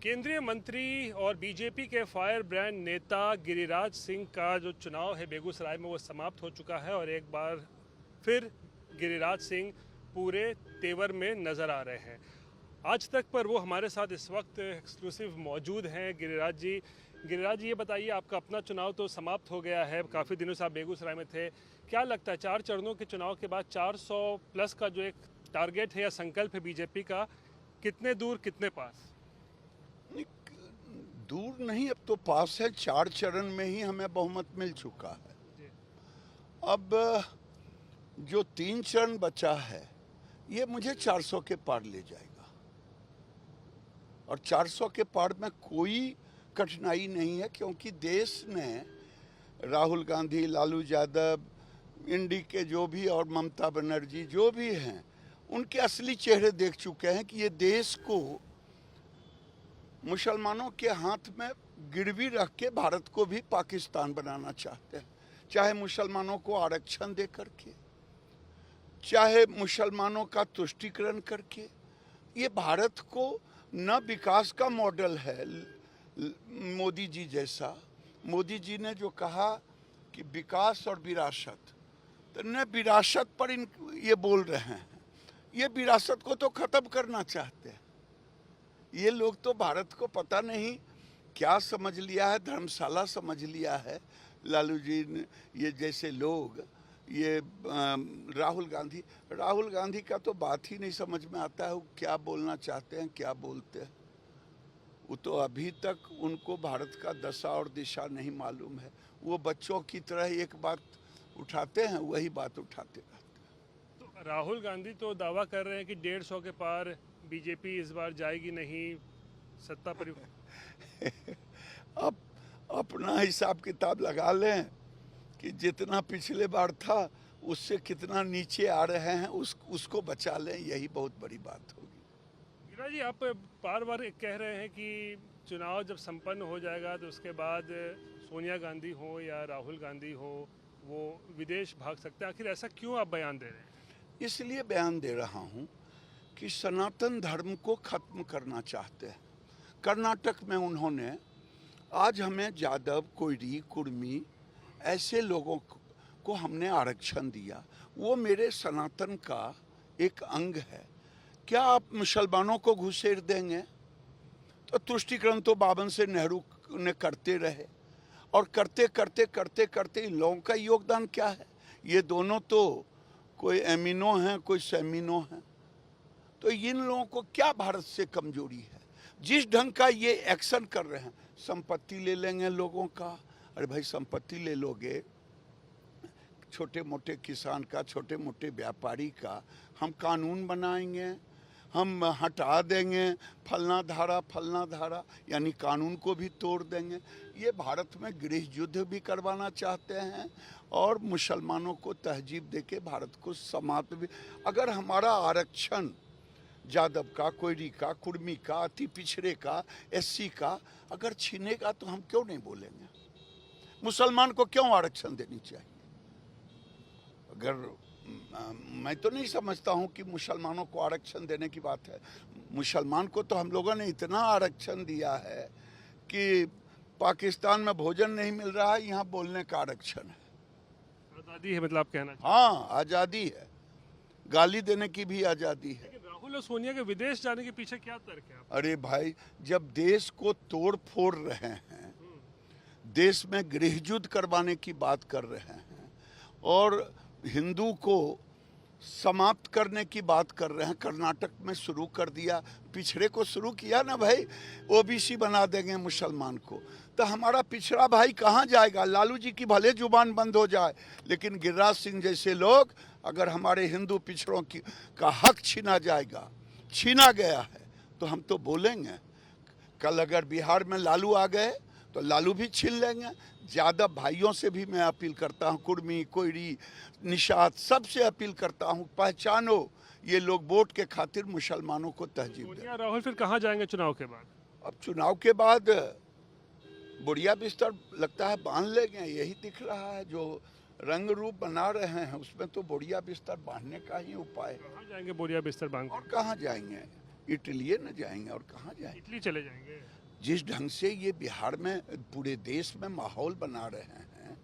केंद्रीय मंत्री और बीजेपी के फायर ब्रांड नेता गिरिराज सिंह का जो चुनाव है बेगूसराय में वो समाप्त हो चुका है और एक बार फिर गिरिराज सिंह पूरे तेवर में नज़र आ रहे हैं। आज तक पर वो हमारे साथ इस वक्त एक्सक्लूसिव मौजूद हैं। गिरिराज जी ये बताइए, आपका अपना चुनाव तो समाप्त हो गया है, काफ़ी दिनों से आप बेगूसराय में थे। क्या लगता है 4 चरणों के चुनाव के बाद 400 प्लस का जो एक टारगेट है या संकल्प है बीजेपी का, कितने दूर कितने पास? दूर नहीं, अब तो पास है। 4 चरण में ही हमें बहुमत मिल चुका है। अब जो 3 चरण बचा है ये मुझे 400 के पार ले जाएगा और 400 के पार में कोई कठिनाई नहीं है, क्योंकि देश ने राहुल गांधी, लालू यादव, इंडी के जो भी और ममता बनर्जी जो भी हैं, उनके असली चेहरे देख चुके हैं कि ये देश को मुसलमानों के हाथ में गिरवी रख के भारत को भी पाकिस्तान बनाना चाहते हैं। चाहे मुसलमानों को आरक्षण दे करके, चाहे मुसलमानों का तुष्टीकरण करके। ये भारत को न विकास का मॉडल है मोदी जी जैसा। मोदी जी ने जो कहा कि विकास और विरासत, तो न विरासत पर ये बोल रहे हैं, ये विरासत को तो खत्म करना चाहते हैं। ये लोग तो भारत को पता नहीं क्या समझ लिया है, धर्मशाला समझ लिया है। लालू जी ने, ये जैसे लोग, ये राहुल गांधी का तो बात ही नहीं समझ में आता है। वो क्या बोलना चाहते हैं, क्या बोलते हैं। वो तो अभी तक उनको भारत का दशा और दिशा नहीं मालूम है। वो बच्चों की तरह एक बात उठाते हैं, वही बात उठाते रहते हैं। तो राहुल गांधी तो दावा कर रहे हैं कि 150 के पार बीजेपी इस बार जाएगी नहीं, सत्ता पर। अब अपना हिसाब किताब लगा लें कि जितना पिछले बार था उससे कितना नीचे आ रहे हैं, उसको बचा लें, यही बहुत बड़ी बात होगी। गिरा जी, आप बार बार कह रहे हैं कि चुनाव जब संपन्न हो जाएगा तो उसके बाद सोनिया गांधी हो या राहुल गांधी हो, वो विदेश भाग सकते हैं। आखिर ऐसा क्यों आप बयान दे रहे हैं? इसलिए बयान दे रहा हूं कि सनातन धर्म को खत्म करना चाहते हैं। कर्नाटक में उन्होंने आज हमें यादव, कोयरी, कुर्मी ऐसे लोगों को हमने आरक्षण दिया। वो मेरे सनातन का एक अंग है। क्या आप मुसलमानों को घुसेड़ देंगे? तो तुष्टीकरण तो 52 से नेहरू ने करते रहे और करते करते करते करते इन लोगों का योगदान क्या है? ये दोनों तो कोई एमिनो हैं, कोई सेमिनो हैं। तो इन लोगों को क्या भारत से कमजोरी है? जिस ढंग का ये एक्शन कर रहे हैं, संपत्ति ले लेंगे लोगों का। अरे भाई, संपत्ति ले लोगे छोटे मोटे किसान का, छोटे मोटे व्यापारी का, हम कानून बनाएंगे, हम हटा देंगे फलना धारा, यानी कानून को भी तोड़ देंगे। ये भारत में गृह युद्ध भी करवाना चाहते हैं और मुसलमानों को तहजीब देके भारत को समाप्त भी। अगर हमारा आरक्षण यादव का, कोयरी का, कुर्मी का, अति पिछड़े का, एससी का अगर छीनेगा तो हम क्यों नहीं बोलेंगे? मुसलमान को क्यों आरक्षण देनी चाहिए? अगर मैं तो नहीं समझता हूं कि मुसलमानों को आरक्षण देने की बात है। मुसलमान को तो हम लोगों ने इतना आरक्षण दिया है कि पाकिस्तान में भोजन नहीं मिल रहा है, यहाँ बोलने का आरक्षण है। आज़ादी है, मतलब आप कहना? हाँ, आज़ादी है। गाली देने की भी आज़ादी है। राहुल और सोनिया के विदेश जाने के पीछे क्या तर्क है? अरे भाई, जब देश को तोड़ फोड़ रहे हैं, देश में गृह युद्ध करवाने की बात कर रहे हैं और हिंदू को समाप्त करने की बात कर रहे हैं, कर्नाटक में शुरू कर दिया, पिछड़े को शुरू किया ना भाई, ओबीसी बना देंगे मुसलमान को, तो हमारा पिछड़ा भाई कहाँ जाएगा? लालू जी की भले जुबान बंद हो जाए, लेकिन गिरिराज सिंह जैसे लोग, अगर हमारे हिंदू पिछड़ों का हक छीना गया है तो हम तो बोलेंगे। कल अगर बिहार में लालू आ गए तो लालू भी छीन लेंगे। ज़्यादा भाइयों से भी मैं अपील करता हूँ, कुर्मी, कोयरी, निषाद, सबसे अपील करता हूँ, पहचानो ये लोग वोट के खातिर मुसलमानों को तहजीब दें। राहुल फिर कहाँ जाएंगे चुनाव के बाद? अब चुनाव के बाद बुढ़िया बिस्तर लगता है बांध लेंगे, यही दिख रहा है। जो रंग रूप बना रहे हैं उसमें तो बुढ़िया बिस्तर बांधने का ही उपाय है। कहाँ जाएंगे बुढ़िया बिस्तर बांध? और कहाँ जाएंगे? इटली न जाएंगे और कहाँ जाएंगे। इटली चले जाएंगे। जिस ढंग से ये बिहार में पूरे देश में माहौल बना रहे हैं,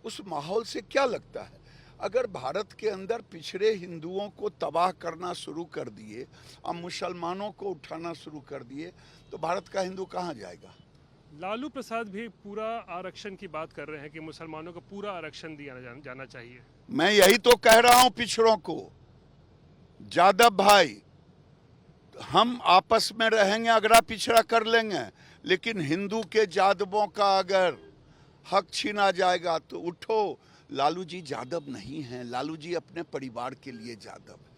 उस माहौल से क्या लगता है, अगर भारत के अंदर पिछड़े हिंदुओं को तबाह करना शुरू कर दिए और मुसलमानों को उठाना शुरू कर दिए तो भारत का हिंदू कहाँ जाएगा। लालू प्रसाद भी पूरा आरक्षण की बात कर रहे हैं कि मुसलमानों को पूरा आरक्षण दिया जाना चाहिए। मैं यही तो कह रहा हूं पिछड़ों को, जादव भाई हम आपस में रहेंगे, अगरा पिछड़ा कर लेंगे, लेकिन हिंदू के जादवों का अगर हक छीना जाएगा तो उठो। लालू जी जादव नहीं हैं, लालू जी अपने परिवार के लिए जादव है,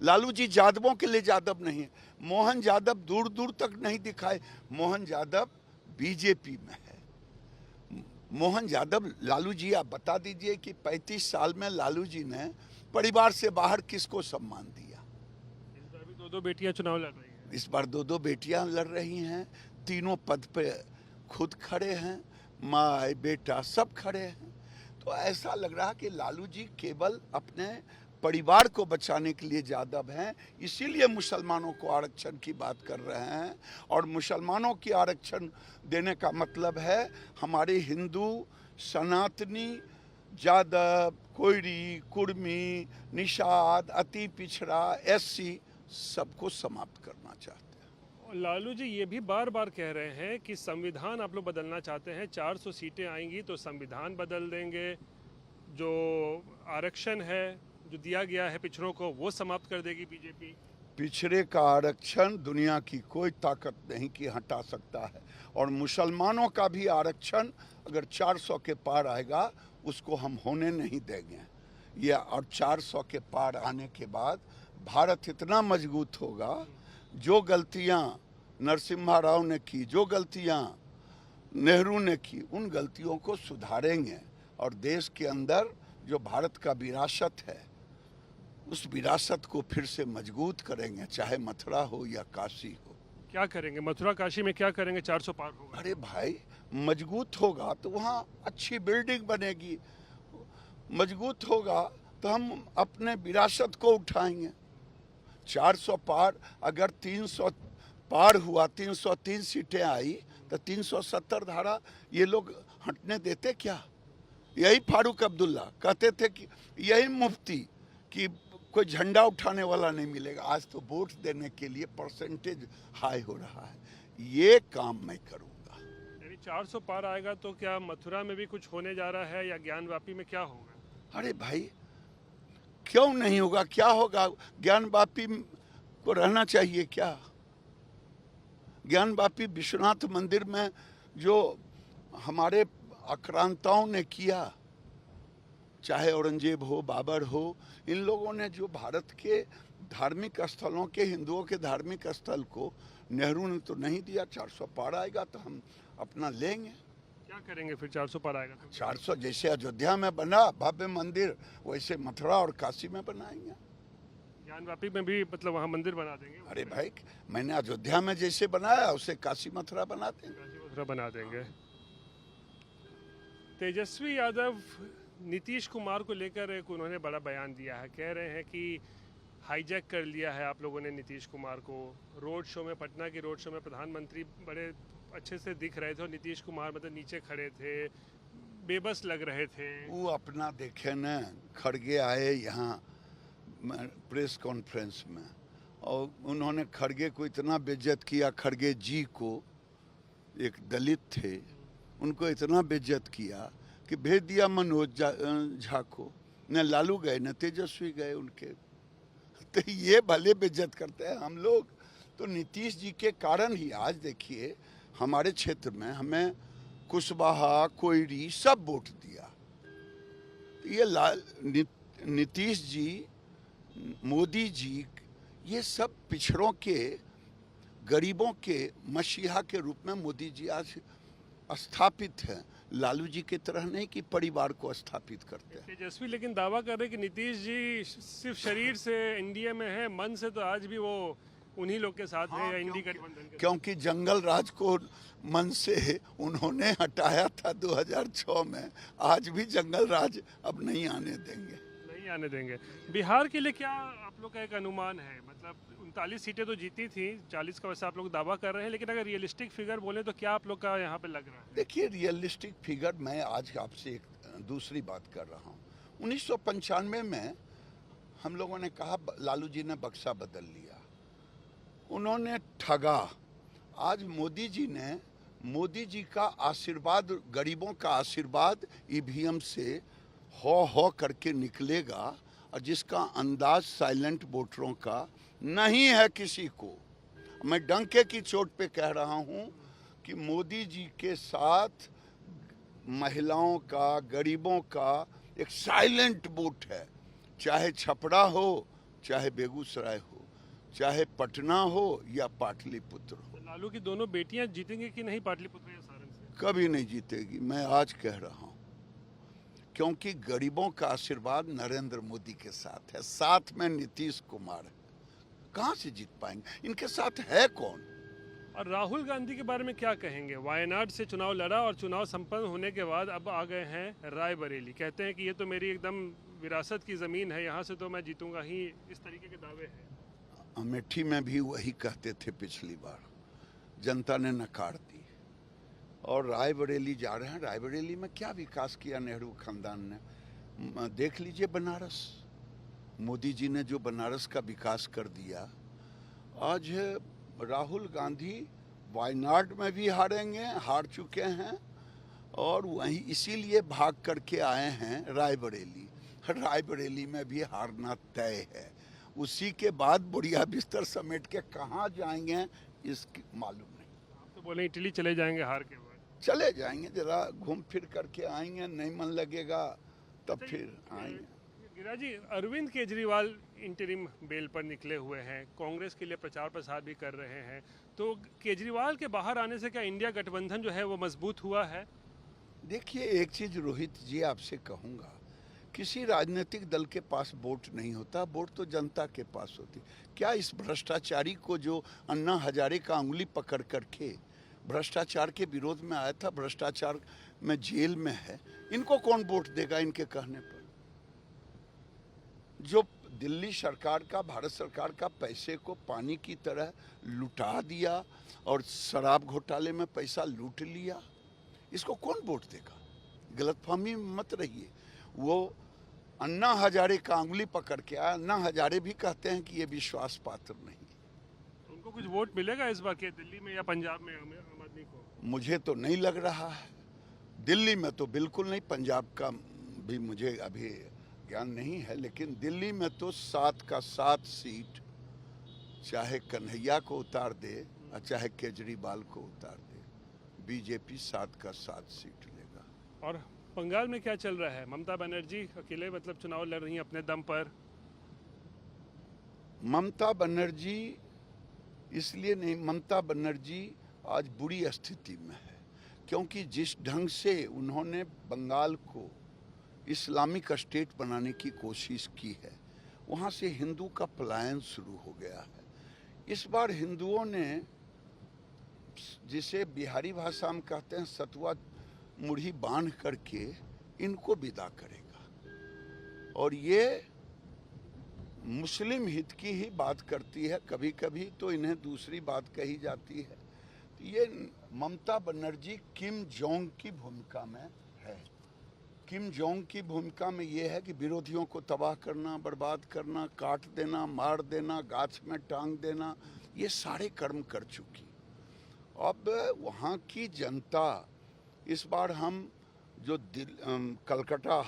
लालू जी जादवों के लिए जादव नहीं है। मोहन यादव दूर दूर तक नहीं दिखाए, मोहन यादव बीजेपी में है। मोहन यादव, लालू जी आप बता दीजिए कि 35 साल में लालू जी ने परिवार से बाहर किसको सम्मान दिया। इस बार भी दो बेटियां चुनाव लड़ रही हैं। इस बार दो बेटियां लड़ रही हैं, तीनों पद पे खुद खड़े हैं, माँ बेटा सब खड़े हैं। तो ऐसा लग रहा कि लालू जी केवल अपने परिवार को बचाने के लिए जादव हैं, इसीलिए मुसलमानों को आरक्षण की बात कर रहे हैं। और मुसलमानों की आरक्षण देने का मतलब है हमारे हिंदू, सनातनी, जादव, कोयरी, कुर्मी, निषाद, अति पिछड़ा, एससी सबको समाप्त करना चाहते हैं। लालू जी ये भी बार बार कह रहे हैं कि संविधान आप लोग बदलना चाहते हैं, 400 सीटें आएंगी तो संविधान बदल देंगे, जो आरक्षण है जो दिया गया है पिछड़ों को वो समाप्त कर देगी बीजेपी। पिछड़े का आरक्षण दुनिया की कोई ताकत नहीं कि हटा सकता है, और मुसलमानों का भी आरक्षण अगर 400 के पार आएगा उसको हम होने नहीं देंगे। ये और 400 के पार आने के बाद भारत इतना मजबूत होगा, जो गलतियां नरसिम्हा राव ने की, जो गलतियां नेहरू ने की, उन गलतियों को सुधारेंगे और देश के अंदर जो भारत का विरासत है उस विरासत को फिर से मजबूत करेंगे, चाहे मथुरा हो या काशी हो। क्या करेंगे मथुरा काशी में, क्या करेंगे 400 पार होगा? अरे भाई मजबूत होगा तो वहाँ अच्छी बिल्डिंग बनेगी, मजबूत होगा तो हम अपने विरासत को उठाएंगे। 400 पार अगर 300 पार हुआ, 303 सीटें आई तो 370 धारा ये लोग हटने देते क्या? यही फारूक अब्दुल्ला कहते थे कि यही मुफ्ती कि कोई झंडा उठाने वाला नहीं मिलेगा। आज तो वोट देने के लिए परसेंटेज हाई हो रहा है। ये काम मैं करूँगा। यानी 400 पार आएगा तो क्या मथुरा में भी कुछ होने जा रहा है या ज्ञानवापी में क्या होगा? अरे भाई क्यों नहीं होगा, क्या होगा? ज्ञानवापी को रहना चाहिए क्या? ज्ञानवापी विश्वनाथ मंदिर में जो हमारे आक्रांताओं ने किया, चाहे औरंगजेब हो, बाबर हो, इन लोगों ने जो भारत के धार्मिक स्थलों के, हिंदुओं के धार्मिक स्थल को नेहरू ने तो नहीं दिया। 400 पार आएगा तो हम अपना लेंगे। क्या करेंगे फिर 400 पार आएगा तो? 400 जैसे अयोध्या में बना भव्य मंदिर, वैसे मथुरा और काशी में बनाएंगे। ज्ञानवापी में भी मतलब वहाँ मंदिर बना देंगे? अरे भाई मैंने अयोध्या में जैसे बनाया उसे काशी मथुरा बना देंगे। काशी मथुरा बना देंगे। तेजस्वी यादव नीतीश कुमार को लेकर एक उन्होंने बड़ा बयान दिया है, कह रहे हैं कि हाईजैक कर लिया है आप लोगों ने नीतीश कुमार को। रोड शो में, पटना की रोड शो में प्रधानमंत्री बड़े अच्छे से दिख रहे थे और नीतीश कुमार मतलब नीचे खड़े थे, बेबस लग रहे थे। वो अपना देखे न, खड़गे आए यहाँ प्रेस कॉन्फ्रेंस में और उन्होंने खड़गे को इतना बेइज्जत किया। खड़गे जी को, एक दलित थे, उनको इतना बेइज्जत किया कि भेज दिया मनोज झा को। न लालू गए न तेजस्वी गए उनके। तो ये भले बेइज्जत करते हैं हम लोग। तो नीतीश जी के कारण ही आज देखिए हमारे क्षेत्र में हमें कुशवाहा, कोयरी सब वोट दिया। ये नीतीश जी, मोदी जी, ये सब पिछड़ों के, गरीबों के मसीहा के रूप में मोदी जी आज स्थापित हैं। लालू जी की तरह नहीं कि परिवार को स्थापित करते हैं। तेजस्वी लेकिन दावा कर रहे कि नीतीश जी सिर्फ शरीर से एनडीए में है, मन से तो आज भी वो उन्हीं लोग के साथ है या इंडी गठबंधन के। क्योंकि जंगल राज को मन से उन्होंने हटाया था 2006 में। आज भी जंगल राज अब नहीं आने देंगे। नहीं आने देंगे। बिहार के लिए क्या आप आप लोग का एक अनुमान है, मतलब 39 सीटें तो जीती थी, 40 का वैसे आप लोग दावा कर रहे हैं, लेकिन अगर रियलिस्टिक फिगर बोले तो क्या आप लोग का यहाँ पे लग रहा है? देखिए, रियलिस्टिक फिगर मैं आज आपसे एक दूसरी बात कर रहा हूँ। 1995 में हम लोगों ने कहा लालू जी ने बक्सा बदल लिया, उन्होंने ठगा। आज मोदी जी का आशीर्वाद, गरीबों का आशीर्वाद ईवीएम से हो करके निकलेगा, और जिसका अंदाज साइलेंट वोटरों का नहीं है किसी को। मैं डंके की चोट पे कह रहा हूं कि मोदी जी के साथ महिलाओं का, गरीबों का एक साइलेंट वोट है। चाहे छपरा हो, चाहे बेगूसराय हो, चाहे पटना हो या पाटलिपुत्र हो। लालू की दोनों बेटियां जीतेंगी कि नहीं पाटलिपुत्र या सारण से? कभी नहीं जीतेगी, मैं आज कह रहा हूं, क्योंकि गरीबों का आशीर्वाद नरेंद्र मोदी के साथ है, साथ में नीतीश कुमार है। कहां से जीत पाएंगे? इनके साथ है कौन? और राहुल गांधी के बारे में क्या कहेंगे? वायनाड से चुनाव लड़ा और चुनाव संपन्न होने के बाद अब आ गए हैं रायबरेली। कहते हैं कि ये तो मेरी एकदम विरासत की ज़मीन है, यहाँ से तो मैं जीतूंगा ही, इस तरीके के दावे हैं। अमेठी में भी वही कहते थे, पिछली बार जनता ने नकार दी, और रायबरेली जा रहे हैं। रायबरेली में क्या विकास किया नेहरू खानदान ने? देख लीजिए बनारस, मोदी जी ने जो बनारस का विकास कर दिया। आज राहुल गांधी वायनाड में भी हारेंगे, हार चुके हैं, और वहीं इसीलिए भाग करके आए हैं रायबरेली। रायबरेली में भी हारना तय है। उसी के बाद बुढ़िया बिस्तर समेट के कहाँ जाएंगे इसकी मालूम नहीं। आप तो बोले इटली चले जाएंगे हार के बाद। चले जाएंगे, जरा घूम फिर करके आएंगे, नहीं मन लगेगा तब फिर आएंगे। गिरिराज जी, अरविंद केजरीवाल इंटरिम बेल पर निकले हुए हैं, कांग्रेस के लिए प्रचार प्रसार भी कर रहे हैं, तो केजरीवाल के बाहर आने से क्या इंडिया गठबंधन जो है वो मजबूत हुआ है? देखिए, एक चीज रोहित जी आपसे कहूँगा, किसी राजनीतिक दल के पास वोट नहीं होता, वोट तो जनता के पास होती। क्या इस भ्रष्टाचारी को जो अन्ना हजारे का उंगली पकड़ करके भ्रष्टाचार के विरोध में आया था, भ्रष्टाचार में जेल में है, इनको कौन वोट देगा इनके कहने पर? जो दिल्ली सरकार का, भारत सरकार का पैसे को पानी की तरह लुटा दिया और शराब घोटाले में पैसा लूट लिया, इसको कौन वोट देगा? गलतफहमी में मत रहिए। वो अन्ना हजारे का उंगली पकड़ के आया। अन्ना हजारे भी कहते हैं कि ये विश्वास पात्र नहीं। उनको कुछ वोट मिलेगा इस बार के दिल्ली में या पंजाब में आम आदमी को? मुझे तो नहीं लग रहा है। दिल्ली में तो बिल्कुल नहीं, पंजाब का भी मुझे अभी ज्ञान नहीं है, लेकिन दिल्ली में तो 7 का 7 सीट, चाहे कन्हैया को उतार दे और चाहे केजरीवाल को उतार दे, बीजेपी 7 का 7 सीट लेगा। और बंगाल में क्या चल रहा है? ममता बनर्जी अकेले मतलब चुनाव लड़ रही हैं अपने दम पर। ममता बनर्जी इसलिए नहीं, ममता बनर्जी आज बुरी स्थिति में है, क्योंकि जिस ढंग से उन्होंने बंगाल को इस्लामिक स्टेट बनाने की कोशिश की है, वहाँ से हिंदू का पलायन शुरू हो गया है। इस बार हिंदुओं ने, जिसे बिहारी भाषा में कहते हैं, सतुआ मुढ़ी बांध करके इनको विदा करेगा, और ये मुस्लिम हित की ही बात करती है। कभी कभी तो इन्हें दूसरी बात कही जाती है। ये ममता बनर्जी किम जोंग की भूमिका में है। किम जोंग की भूमिका में ये है कि विरोधियों को तबाह करना, बर्बाद करना, काट देना, मार देना, गाछ में टांग देना, ये सारे कर्म कर चुकी। अब वहाँ की जनता, इस बार हम जो कलकत्ता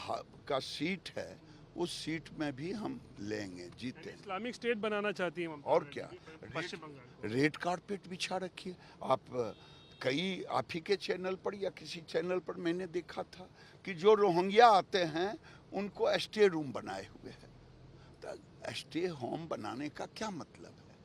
का सीट है, उस सीट में भी हम लेंगे, जीते। इस्लामिक स्टेट बनाना चाहती है ममता। और क्या, रेड कारपेट बिछा रखी है। आप कई आप ही के चैनल पर या किसी चैनल पर मैंने देखा था कि जो रोहिंग्या आते हैं उनको स्टे रूम बनाए हुए हैं। तो स्टे होम बनाने का क्या मतलब है?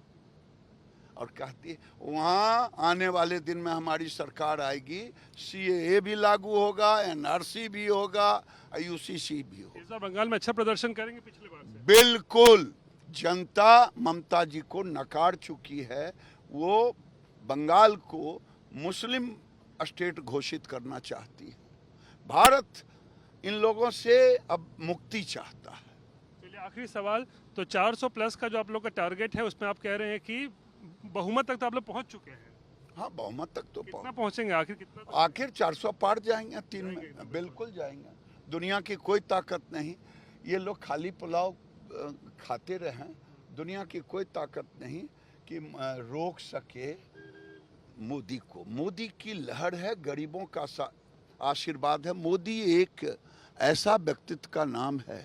और कहती है वहाँ आने वाले दिन में हमारी सरकार आएगी, CAA भी लागू होगा, NRC भी होगा, UCC भी होगा। इस बार बंगाल में अच्छा प्रदर्शन करेंगे पिछले बार से? बिल्कुल। जनता ममता जी को नकार चुकी है। वो बंगाल को मुस्लिम स्टेट घोषित करना चाहती है। भारत इन लोगों से अब मुक्ति चाहता है। चलिए, आखिरी सवाल, तो 400 प्लस का जो आप लोग का टारगेट है उसमें आप कह रहे हैं कि बहुमत तक तो आप लोग पहुंच चुके हैं। हाँ, बहुमत तक तो कितना पहुंचेंगे आखिर, कितना तक? आखिर 400 पार जाएंगे 3 में, बिल्कुल जाएंगे। दुनिया की कोई ताकत नहीं, ये लोग खाली पुलाव खाते रहें, दुनिया की कोई ताकत नहीं कि रोक सके मोदी को। मोदी की लहर है, गरीबों का आशीर्वाद है। मोदी एक ऐसा व्यक्तित्व का नाम है,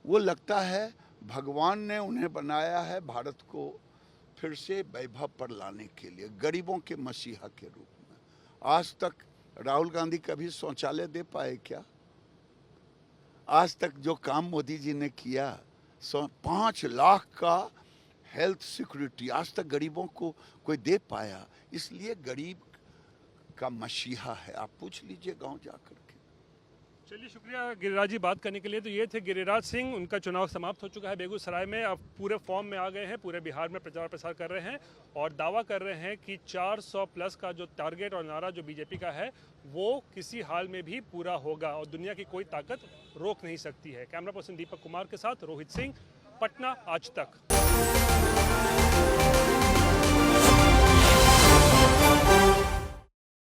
वो लगता है भगवान ने उन्हें बनाया है भारत को फिर से वैभव पर लाने के लिए, गरीबों के मसीहा के रूप में। आज तक राहुल गांधी कभी शौचालय दे पाए क्या? आज तक जो काम मोदी जी ने किया, 5 लाख का हेल्थ सिक्योरिटी, आज तक गरीबों को कोई दे पाया? इसलिए गरीब का मसीहा है। आप पूछ लीजिए गांव जाकर के। चलिए, शुक्रिया गिरिराज जी बात करने के लिए। तो ये थे गिरिराज सिंह, उनका चुनाव समाप्त हो चुका है बेगूसराय में, अब पूरे फॉर्म में आ गए हैं, पूरे बिहार में प्रचार प्रसार कर रहे हैं और दावा कर रहे हैं कि 400 प्लस का जो टारगेट और नारा जो बीजेपी का है वो किसी हाल में भी पूरा होगा और दुनिया की कोई ताकत रोक नहीं सकती है। कैमरा पर्सन दीपक कुमार के साथ रोहित सिंह, पटना आज तक।